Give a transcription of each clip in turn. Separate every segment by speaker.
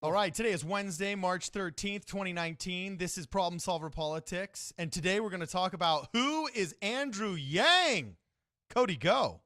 Speaker 1: All right, today is Wednesday, March 13th, 2019. This is Problem Solver Politics, and today we're going to talk about who is Andrew Yang. Cody, go.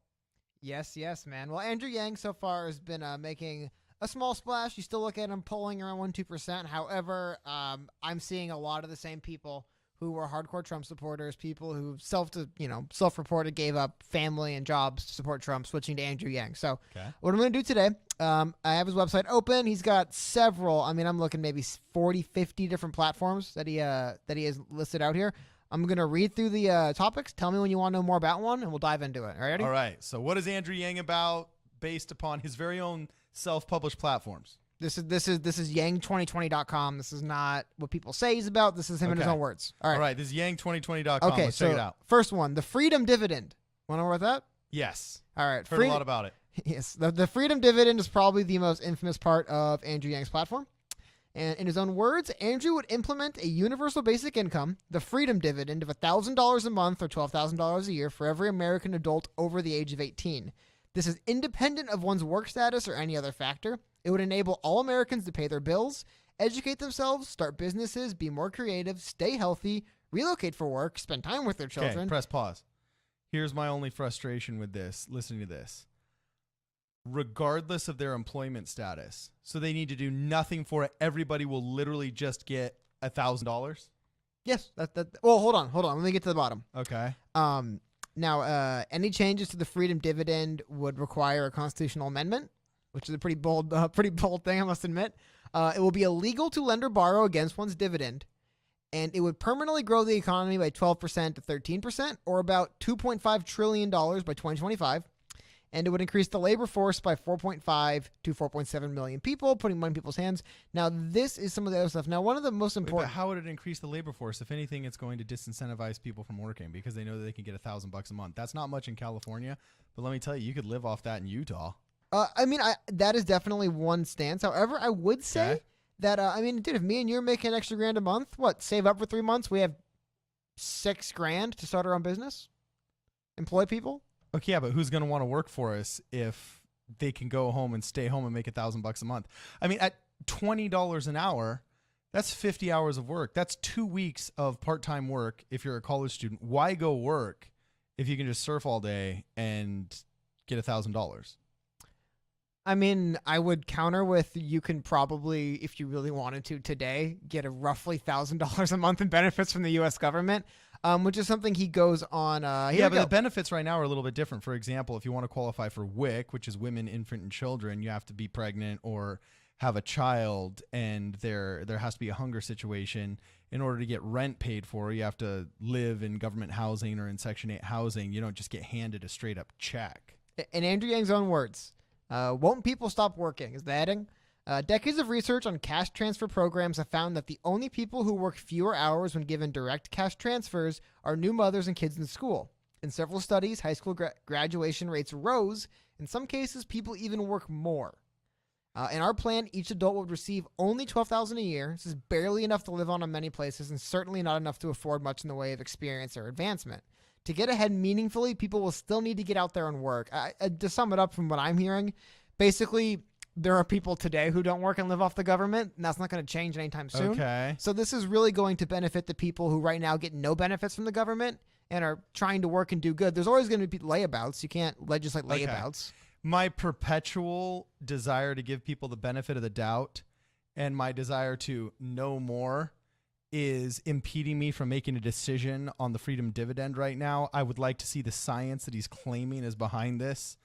Speaker 2: Yes, man. Well, Andrew Yang so far has been making a small splash. You still look at him polling around 1-2%. However, I'm seeing a lot of the same people who were hardcore Trump supporters, people who self-reported gave up family and jobs to support Trump, switching to Andrew Yang. So what I'm going to do today, I have his website open. He's got several, I'm looking maybe 40, 50 different platforms that he has listed out here. I'm going to read through the topics. Tell me when you want to know more about one, and we'll dive into it. All right?
Speaker 1: All right. So what is Andrew Yang about based upon his very own self-published platforms?
Speaker 2: This is Yang2020.com. This is not what people say he's about. This is him in his own words. All right.
Speaker 1: This is Yang2020.com.
Speaker 2: Okay,
Speaker 1: Let's
Speaker 2: so
Speaker 1: check it out.
Speaker 2: First one, the Freedom Dividend. Want to know about that?
Speaker 1: Yes.
Speaker 2: All right.
Speaker 1: Heard a lot about it.
Speaker 2: Yes. The Freedom Dividend is probably the most infamous part of Andrew Yang's platform. And in his own words, Andrew would implement a universal basic income, the Freedom Dividend, of $1,000 a month or $12,000 a year for every American adult over the age of 18. This is independent of one's work status or any other factor. It would enable all Americans to pay their bills, educate themselves, start businesses, be more creative, stay healthy, relocate for work, spend time with their children.
Speaker 1: Okay, press pause. Here's my only frustration with this, listening to this. Regardless of their employment status, so they need to do nothing for it. Everybody will literally just get $1,000.
Speaker 2: Yes. Well, hold on. Let me get to the bottom.
Speaker 1: Okay.
Speaker 2: Now, any changes to the Freedom Dividend would require a constitutional amendment, which is a pretty bold thing, I must admit. It will be illegal to lend or borrow against one's dividend, and it would permanently grow the economy by 12% to 13%, or about $2.5 trillion by 2025. And it would increase the labor force by 4.5 to 4.7 million people, putting money in people's hands. Now, this is some of the other stuff. Now, one of the most important...
Speaker 1: But how would it increase the labor force? If anything, it's going to disincentivize people from working because they know that they can get $1,000 a month. That's not much in California, but let me tell you, you could live off that in Utah.
Speaker 2: That is definitely one stance. However, I would say that, dude, if me and you're making an extra $1,000 a month, save up for 3 months, we have $6,000 to start our own business, employ people.
Speaker 1: Okay, yeah, but who's going to want to work for us if they can go home and stay home and make $1,000 a month? I mean, at $20 an hour, that's 50 hours of work. That's 2 weeks of part-time work if you're a college student. Why go work if you can just surf all day and get $1,000?
Speaker 2: I mean, I would counter with you can probably, if you really wanted to today, get a roughly $1,000 a month in benefits from the U.S. government, which is something he goes on.
Speaker 1: But the benefits right now are a little bit different. For example, if you want to qualify for WIC, which is women, infant, and children, you have to be pregnant or have a child, and there has to be a hunger situation. In order to get rent paid for, you have to live in government housing or in Section 8 housing. You don't just get handed a straight-up check.
Speaker 2: In Andrew Yang's own words, won't people stop working is the heading. Decades of research on cash transfer programs have found that the only people who work fewer hours when given direct cash transfers are new mothers and kids in school. In several studies, high school graduation rates rose. In some cases, people even work more. In our plan, each adult would receive only $12,000 a year. This is barely enough to live on in many places and certainly not enough to afford much in the way of experience or advancement. To get ahead meaningfully, people will still need to get out there and work. To sum it up from what I'm hearing, basically, there are people today who don't work and live off the government, and that's not going to change anytime soon.
Speaker 1: Okay.
Speaker 2: So this is really going to benefit the people who right now get no benefits from the government and are trying to work and do good. There's always going to be layabouts. You can't legislate layabouts.
Speaker 1: My perpetual desire to give people the benefit of the doubt and my desire to know more is impeding me from making a decision on the Freedom Dividend right now. I would like to see the science that he's claiming is behind this.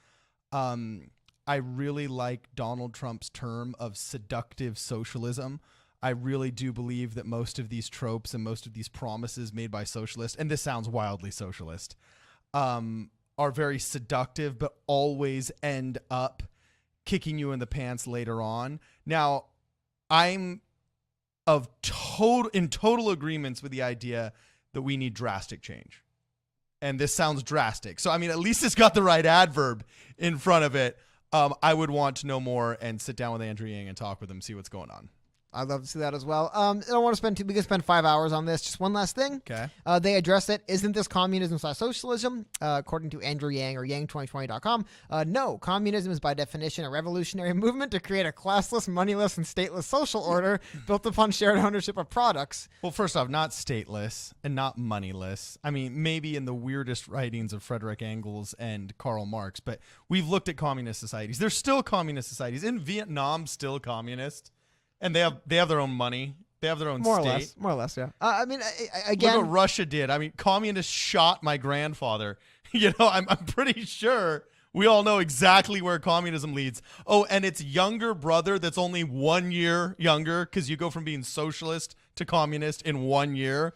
Speaker 1: I really like Donald Trump's term of seductive socialism. I really do believe that most of these tropes and most of these promises made by socialists, and this sounds wildly socialist, are very seductive, but always end up kicking you in the pants later on. Now, I'm in total agreements with the idea that we need drastic change. And this sounds drastic. So, at least it's got the right adverb in front of it. I would want to know more and sit down with Andrew Yang and talk with him, see what's going on.
Speaker 2: I'd love to see that as well. I don't want to spend we can spend 5 hours on this. Just one last thing.
Speaker 1: Okay.
Speaker 2: They address it. Isn't this communism/socialism? According to Andrew Yang or Yang2020.com. No, communism is by definition a revolutionary movement to create a classless, moneyless, and stateless social order built upon shared ownership of products.
Speaker 1: Well, first off, not stateless and not moneyless. I mean, maybe in the weirdest writings of Frederick Engels and Karl Marx, but we've looked at communist societies. There's still communist societies. In Vietnam, still communist. And they have their own money. They have their own state.
Speaker 2: More or less, yeah. I mean, again,
Speaker 1: look what Russia did. I mean, communists shot my grandfather. You know, I'm pretty sure we all know exactly where communism leads. Oh, and its younger brother that's only 1 year younger, because you go from being socialist to communist in 1 year.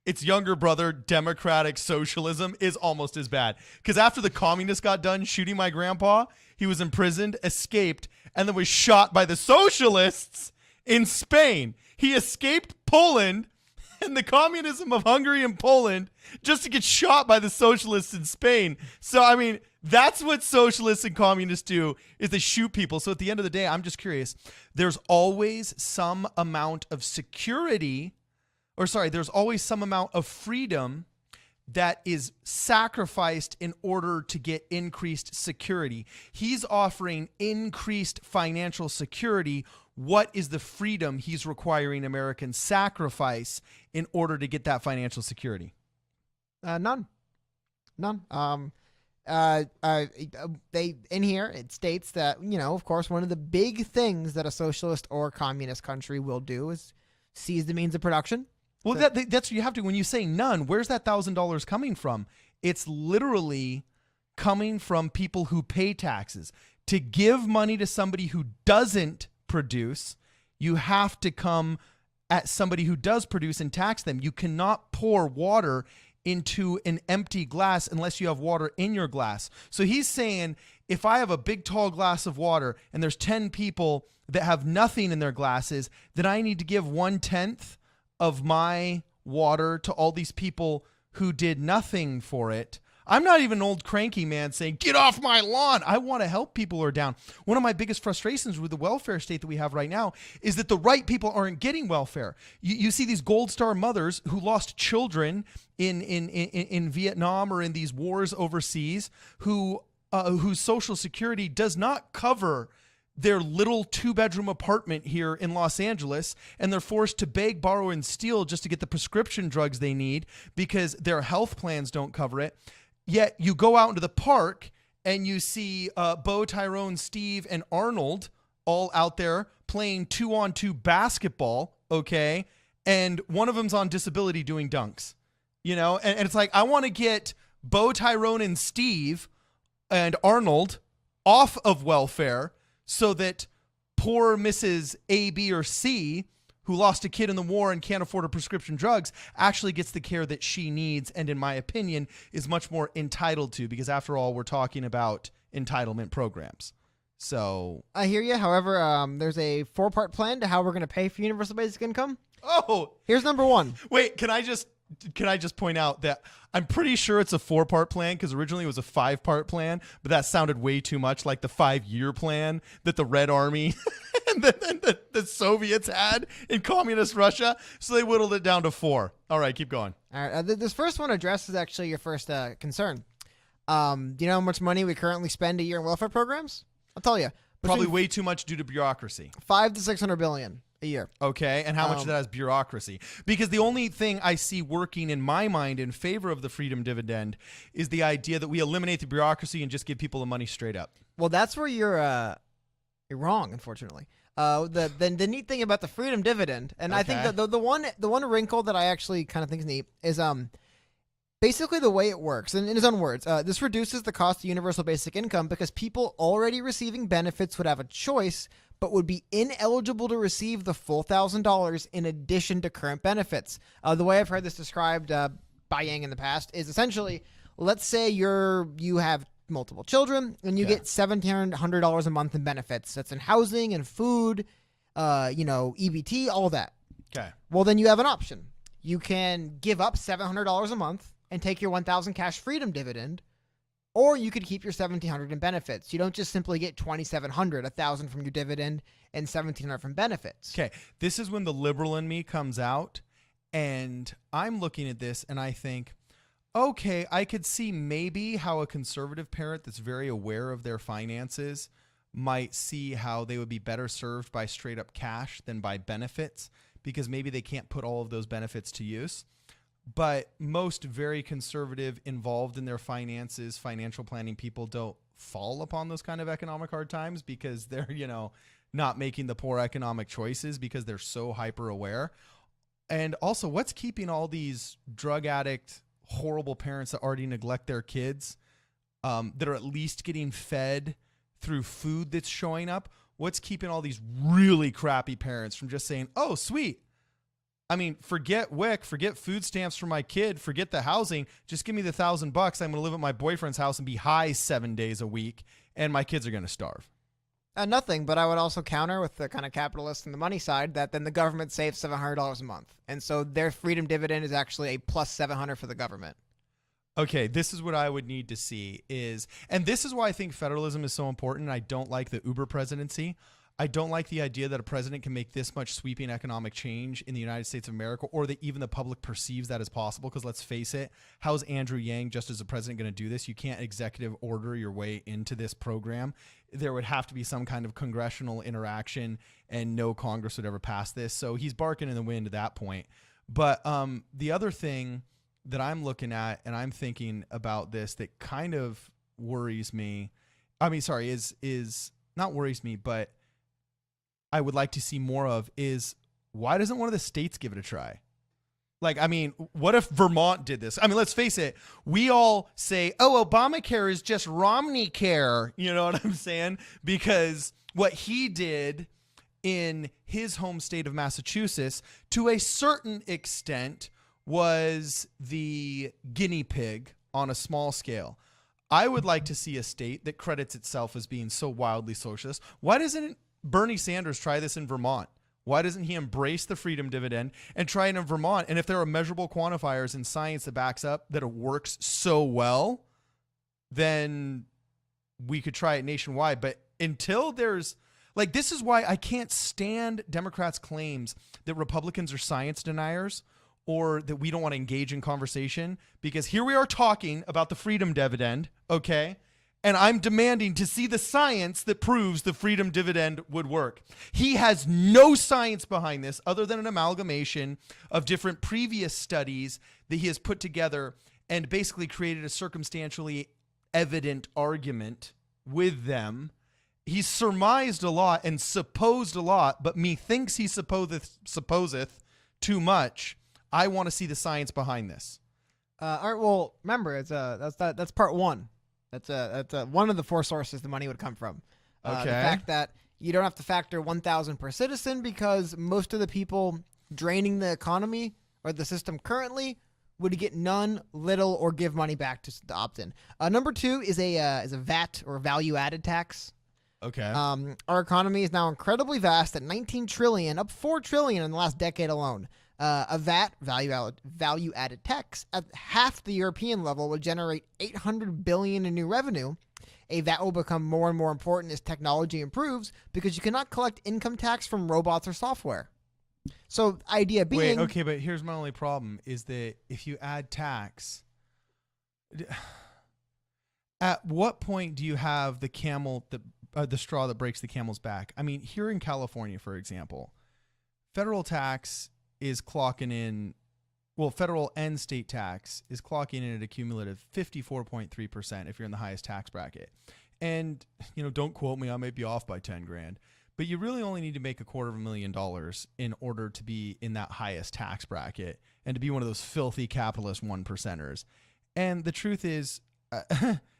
Speaker 1: Its younger brother, democratic socialism, is almost as bad. Because after the communists got done shooting my grandpa, he was imprisoned, escaped, and then was shot by the socialists in Spain. He escaped Poland and the communism of Hungary and Poland just to get shot by the socialists in Spain. So, I mean, that's what socialists and communists do, is they shoot people. So at the end of the day, I'm just curious. There's always some amount of security, there's always some amount of freedom that is sacrificed in order to get increased security. He's offering increased financial security. What is the freedom he's requiring Americans sacrifice in order to get that financial security?
Speaker 2: None. They in here it states that, you know, of course, one of the big things that a socialist or communist country will do is seize the means of production.
Speaker 1: Well, that's what you have to. When you say none, where's that $1,000 coming from? It's literally coming from people who pay taxes. To give money to somebody who doesn't produce, you have to come at somebody who does produce and tax them. You cannot pour water into an empty glass unless you have water in your glass. So he's saying, if I have a big tall glass of water and there's 10 people that have nothing in their glasses, then I need to give 1/10 of my water to all these people who did nothing for it. I'm not even an old cranky man saying, get off my lawn. I want to help people who are down. One of my biggest frustrations with the welfare state that we have right now is that the right people aren't getting welfare. You see these Gold Star mothers who lost children in Vietnam or in these wars overseas, whose Social Security does not cover their little 2-bedroom apartment here in Los Angeles, and they're forced to beg, borrow, and steal just to get the prescription drugs they need because their health plans don't cover it. Yet you go out into the park and you see Bo, Tyrone, Steve, and Arnold all out there playing 2-on-2 basketball, okay? And one of them's on disability doing dunks, you know? And it's like, I want to get Bo, Tyrone, and Steve and Arnold off of welfare so that poor Mrs. A, B, or C, who lost a kid in the war and can't afford her prescription drugs, actually gets the care that she needs and, in my opinion, is much more entitled to, because after all, we're talking about entitlement programs. So
Speaker 2: I hear you. However, there's a 4-part plan to how we're going to pay for universal basic income.
Speaker 1: Oh,
Speaker 2: here's number 1.
Speaker 1: Wait, can I just point out that I'm pretty sure it's a 4-part plan, because originally it was a 5-part plan, but that sounded way too much like the 5-year plan that the Red Army and the Soviets had in communist Russia. So they whittled it down to 4. All right, keep going.
Speaker 2: All right. This first one addresses actually your first concern. Do you know how much money we currently spend a year in welfare programs? I'll tell you.
Speaker 1: Probably way too much due to bureaucracy.
Speaker 2: 500 to 600 billion a year.
Speaker 1: Okay, and how much of that is bureaucracy? Because the only thing I see working in my mind in favor of the freedom dividend is the idea that we eliminate the bureaucracy and just give people the money straight up.
Speaker 2: Well, that's where you're wrong, unfortunately. The neat thing about the freedom dividend, and I think that the one wrinkle that I actually kind of think is neat is basically the way it works. And in his own words, this reduces the cost of universal basic income because people already receiving benefits would have a choice, but would be ineligible to receive the full $1,000 in addition to current benefits. The way I've heard this described by Yang in the past is essentially, let's say you have multiple children and you get $1,700 a month in benefits. That's in housing and food, EBT, all of that.
Speaker 1: Okay.
Speaker 2: Well, then you have an option. You can give up $700 a month and take your 1,000 cash freedom dividend, Or you could keep your $1,700 in benefits. You don't just simply get $2,700, $1,000 from your dividend and $1,700 from benefits.
Speaker 1: Okay, this is when the liberal in me comes out, and I'm looking at this and I think, okay, I could see maybe how a conservative parent that's very aware of their finances might see how they would be better served by straight up cash than by benefits, because maybe they can't put all of those benefits to use. But most very conservative, involved in their finances, financial planning people don't fall upon those kind of economic hard times because they're, not making the poor economic choices because they're so hyper aware. And also, what's keeping all these drug addict, horrible parents that already neglect their kids, that are at least getting fed through food that's showing up? What's keeping all these really crappy parents from just saying, oh, sweet, I mean, forget WIC, forget food stamps for my kid, forget the housing. Just give me the $1,000. I'm going to live at my boyfriend's house and be high 7 days a week, and my kids are going to starve.
Speaker 2: Nothing, but I would also counter with the kind of capitalist and the money side that then the government saves $700 a month. And so their freedom dividend is actually a plus $700 for the government.
Speaker 1: Okay, this is what I would need to see is, and this is why I think federalism is so important. I don't like the Uber presidency. I don't like the idea that a president can make this much sweeping economic change in the United States of America, or that even the public perceives that as possible. Because let's face it, how's Andrew Yang, just as a president, going to do this? You can't executive order your way into this program. There would have to be some kind of congressional interaction, and no Congress would ever pass this. So he's barking in the wind at that point. But the other thing that I'm looking at and I'm thinking about this that kind of worries me, is not worries me, but I would like to see more of is, why doesn't one of the states give it a try? Like, I mean, what if Vermont did this? I mean, let's face it. We all say, oh, Obamacare is just Romney care. You know what I'm saying? Because what he did in his home state of Massachusetts, to a certain extent, was the guinea pig on a small scale. I would like to see a state that credits itself as being so wildly socialist. Why doesn't Bernie Sanders try this in Vermont? Why doesn't he embrace the freedom dividend and try it in Vermont? And if there are measurable quantifiers in science that backs up that it works so well, then we could try it nationwide. But until there's, like, this is why I can't stand Democrats' claims that Republicans are science deniers or that we don't want to engage in conversation, because here we are talking about the freedom dividend, okay? And I'm demanding to see the science that proves the freedom dividend would work. He has no science behind this other than an amalgamation of different previous studies that he has put together and basically created a circumstantially evident argument with them. He's surmised a lot and supposed a lot, but methinks he supposeth too much. I want to see the science behind this.
Speaker 2: All right. Well, remember, that's part one. That's one of the four sources the money would come from.
Speaker 1: Okay.
Speaker 2: The fact that you don't have to factor 1,000 per citizen, because most of the people draining the economy or the system currently would get none, little, or give money back to opt in. Number two is a VAT, or value added tax.
Speaker 1: Okay.
Speaker 2: Our economy is now incredibly vast at 19 trillion, up 4 trillion in the last decade alone. A VAT, value added tax, at half the European level would generate $800 billion in new revenue. A VAT will become more and more important as technology improves, because you cannot collect income tax from robots or software. So idea being...
Speaker 1: Wait, okay, but here's my only problem is that if you add tax, at what point do you have the straw that breaks the camel's back? I mean, here in California, for example, federal tax is clocking in, well, federal and state tax is clocking in at a cumulative 54.3% if you're in the highest tax bracket. And, don't quote me, I may be off by 10 grand, but you really only need to make $250,000 in order to be in that highest tax bracket and to be one of those filthy capitalist 1%ers. And the truth is,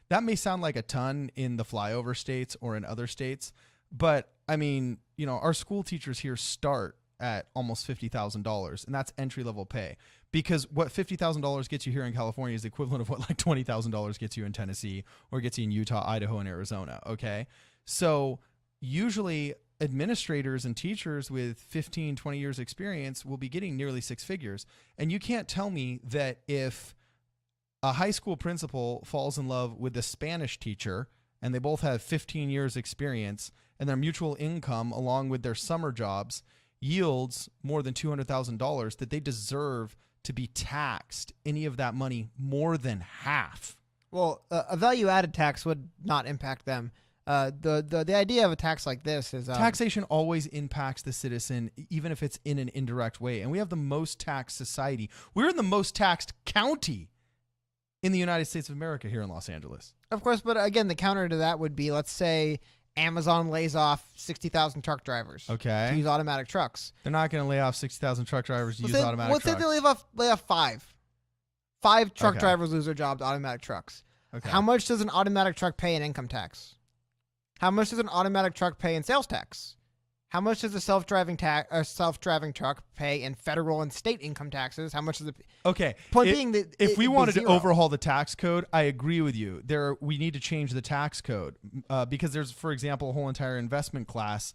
Speaker 1: that may sound like a ton in the flyover states or in other states, but I mean, our school teachers here start at almost $50,000, and that's entry-level pay, because what $50,000 gets you here in California is the equivalent of what like $20,000 gets you in Tennessee or gets you in Utah, Idaho, and Arizona. Okay. So usually administrators and teachers with 15, 20 years experience will be getting nearly six figures. And you can't tell me that if a high school principal falls in love with a Spanish teacher, and they both have 15 years experience, and their mutual income along with their summer jobs yields more than $200,000, that they deserve to be taxed any of that money more than half.
Speaker 2: Well, a value-added tax would not impact them. The idea of a tax like this is
Speaker 1: taxation always impacts the citizen, even if it's in an indirect way. And we have the most taxed society. We're in the most taxed county in the United States of America here in Los Angeles.
Speaker 2: Of course, but again, the counter to that would be, let's say Amazon lays off 60,000 truck drivers
Speaker 1: Okay.
Speaker 2: to use automatic trucks.
Speaker 1: They're not going to lay off 60,000 truck drivers to use automatic trucks.
Speaker 2: Let's say they lay off five. Five truck drivers lose their job to automatic trucks.
Speaker 1: Okay.
Speaker 2: How much does an automatic truck pay in income tax? How much does an automatic truck pay in sales tax? How much does a self-driving truck pay in federal and state income taxes? How much does it?
Speaker 1: Okay.
Speaker 2: Point being that
Speaker 1: if we wanted to
Speaker 2: zero.
Speaker 1: overhaul the tax code, I agree with you. We need to change the tax code because there's, for example, a whole entire investment class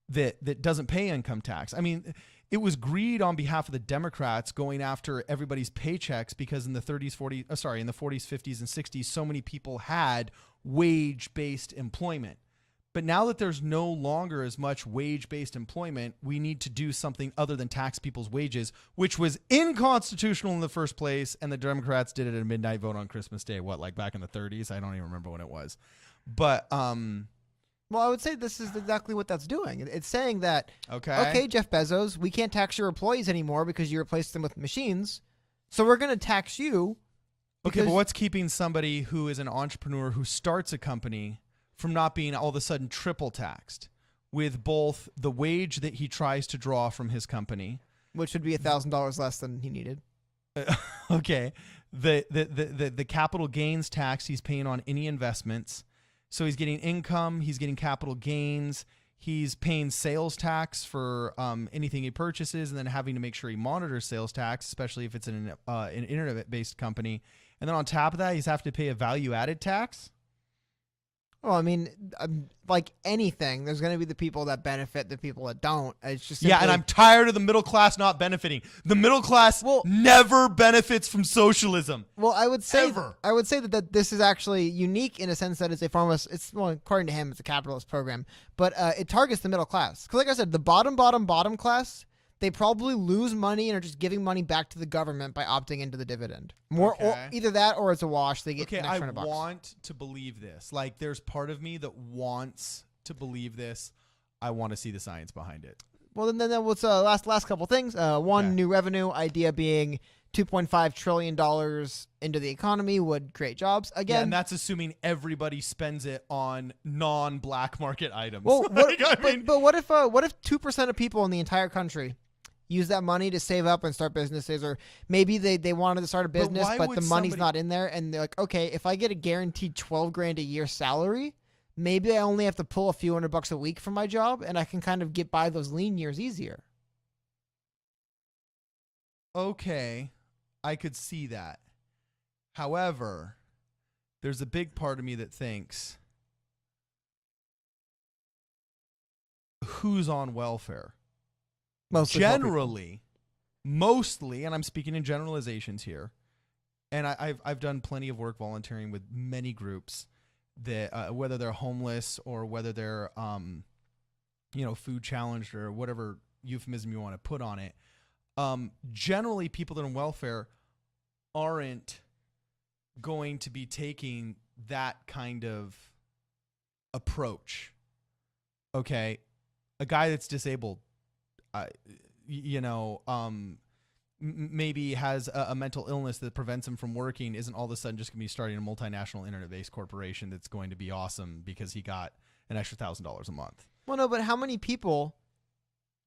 Speaker 1: that doesn't pay income tax. I mean, it was greed on behalf of the Democrats going after everybody's paychecks because in the 40s, 50s, and 60s, so many people had wage-based employment. But now that there's no longer as much wage-based employment, we need to do something other than tax people's wages, which was unconstitutional in the first place. And the Democrats did it at a midnight vote on Christmas Day. What, like back in the 30s? I don't even remember when it was. But
Speaker 2: well, I would say this is exactly what that's doing. It's saying that,
Speaker 1: okay,
Speaker 2: Jeff Bezos, we can't tax your employees anymore because you replaced them with machines. So we're going to tax you.
Speaker 1: Okay, but what's keeping somebody who is an entrepreneur who starts a company from not being all of a sudden triple taxed with both the wage that he tries to draw from his company,
Speaker 2: which would be $1,000 less than he needed?
Speaker 1: Okay, the capital gains tax he's paying on any investments. So he's getting income, he's getting capital gains, he's paying sales tax for anything he purchases, and then having to make sure he monitors sales tax, especially if it's an internet-based company. And then on top of that, he's having to pay a value-added tax.
Speaker 2: Well, I mean, like anything, there's going to be the people that benefit, the people that don't. It's just
Speaker 1: yeah, and I'm tired of the middle class not benefiting. The middle class never benefits from socialism.
Speaker 2: Well, I would say
Speaker 1: Ever.
Speaker 2: that this is actually unique in a sense that it's a form of, according to him, it's a capitalist program, but it targets the middle class. Because like I said, the bottom class, they probably lose money and are just giving money back to the government by opting into the dividend. Or either that or it's a wash. They get an extra $100.
Speaker 1: I want to believe this. Like, there's part of me that wants to believe this. I want to see the science behind it.
Speaker 2: Well, then what's last couple things? New revenue idea being $2.5 trillion into the economy would create jobs. Again,
Speaker 1: yeah, and that's assuming everybody spends it on non-black market items.
Speaker 2: Well, but what if 2% of people in the entire country use that money to save up and start businesses, or maybe they wanted to start a business, but the money's not in there, and they're like, okay, if I get a guaranteed $12,000 a year salary, maybe I only have to pull a few $100 a week from my job, and I can kind of get by those lean years easier.
Speaker 1: Okay, I could see that. However, there's a big part of me that thinks, who's on welfare? Mostly, and I'm speaking in generalizations here, and I've done plenty of work volunteering with many groups that whether they're homeless or whether they're food challenged or whatever euphemism you want to put on it. Generally, people that are on welfare aren't going to be taking that kind of approach. Okay, a guy that's disabled, maybe has a mental illness that prevents him from working, isn't all of a sudden just going to be starting a multinational internet-based corporation that's going to be awesome because he got an extra $1,000 a month.
Speaker 2: Well, no, but how many people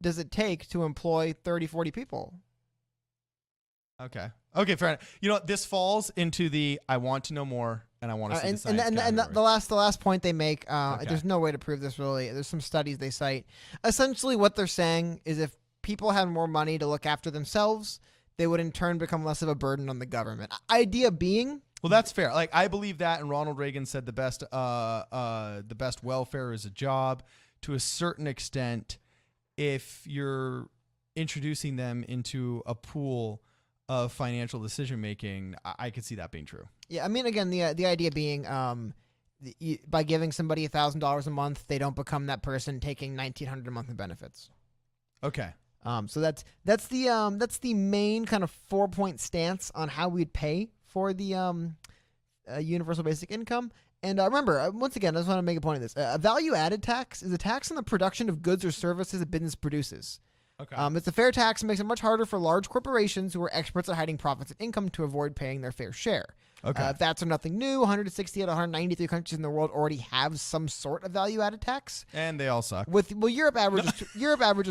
Speaker 2: does it take to employ 30, 40 people?
Speaker 1: Okay, fair enough. You know, this falls into the I want to know more and I want to see the science
Speaker 2: and the last point they make,
Speaker 1: Okay.
Speaker 2: There's no way to prove this really. There's some studies they cite. Essentially what they're saying is if people had more money to look after themselves, they would in turn become less of a burden on the government. Idea being...
Speaker 1: Well, that's fair. Like, I believe that, and Ronald Reagan said the best welfare is a job. To a certain extent, if you're introducing them into a pool of financial decision making, I could see that being true.
Speaker 2: Yeah, I mean, again, the idea being, by giving somebody $1,000 a month, they don't become that person taking $1,900 a month in benefits.
Speaker 1: Okay.
Speaker 2: So that's the main kind of 4-point stance on how we'd pay for the universal basic income. And remember, once again, I just want to make a point of this: a value-added tax is a tax on the production of goods or services a business produces.
Speaker 1: Okay.
Speaker 2: It's a fair tax and makes it much harder for large corporations who are experts at hiding profits and income to avoid paying their fair share.
Speaker 1: Okay.
Speaker 2: If that's nothing new, 160 out of 193 countries in the world already have some sort of value-added tax.
Speaker 1: And they all suck.
Speaker 2: Europe averages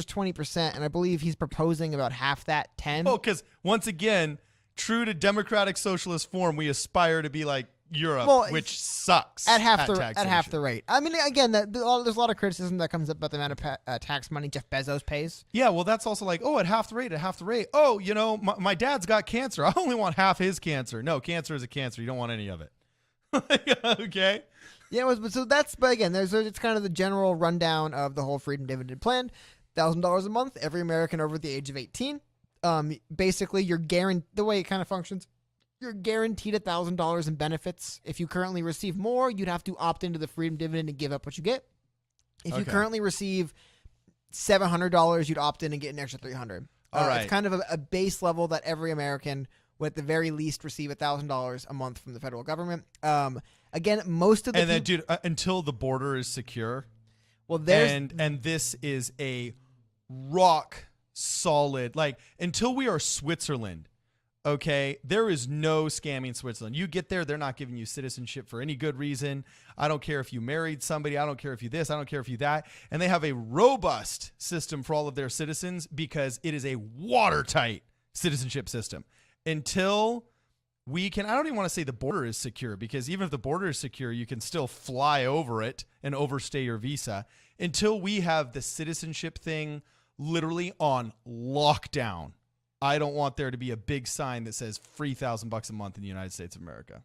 Speaker 2: 20%, and I believe he's proposing about half that, 10.
Speaker 1: Oh, because once again, true to democratic socialist form, we aspire to be like Europe, which sucks
Speaker 2: at half the rate. I mean, again, there's a lot of criticism that comes up about the amount of tax money Jeff Bezos pays.
Speaker 1: Yeah, well, that's also like, at half the rate. Oh, my dad's got cancer. I only want half his cancer. No, cancer is a cancer. You don't want any of it. Okay.
Speaker 2: Yeah, but again, it's kind of the general rundown of the whole Freedom Dividend plan. $1,000 a month, every American over the age of 18. Basically, the way it kind of functions. You're guaranteed $1,000 in benefits. If you currently receive more, you'd have to opt into the Freedom Dividend and give up what you get. If you currently receive $700, you'd opt in and get an extra $300.
Speaker 1: All right.
Speaker 2: It's kind of a base level that every American would at the very least receive $1,000 a month from the federal government. Again, most of the
Speaker 1: dude, until the border is secure.
Speaker 2: Well, there's
Speaker 1: and this is a rock solid, like, until we are Switzerland. Okay, there is no scamming Switzerland. You get there, they're not giving you citizenship for any good reason. I don't care if you married somebody. I don't care if you this. I don't care if you that. And they have a robust system for all of their citizens because it is a watertight citizenship system. Until we can, I don't even want to say the border is secure, because even if the border is secure, you can still fly over it and overstay your visa. Until we have the citizenship thing literally on lockdown, I don't want there to be a big sign that says free $1,000 a month in the United States of America.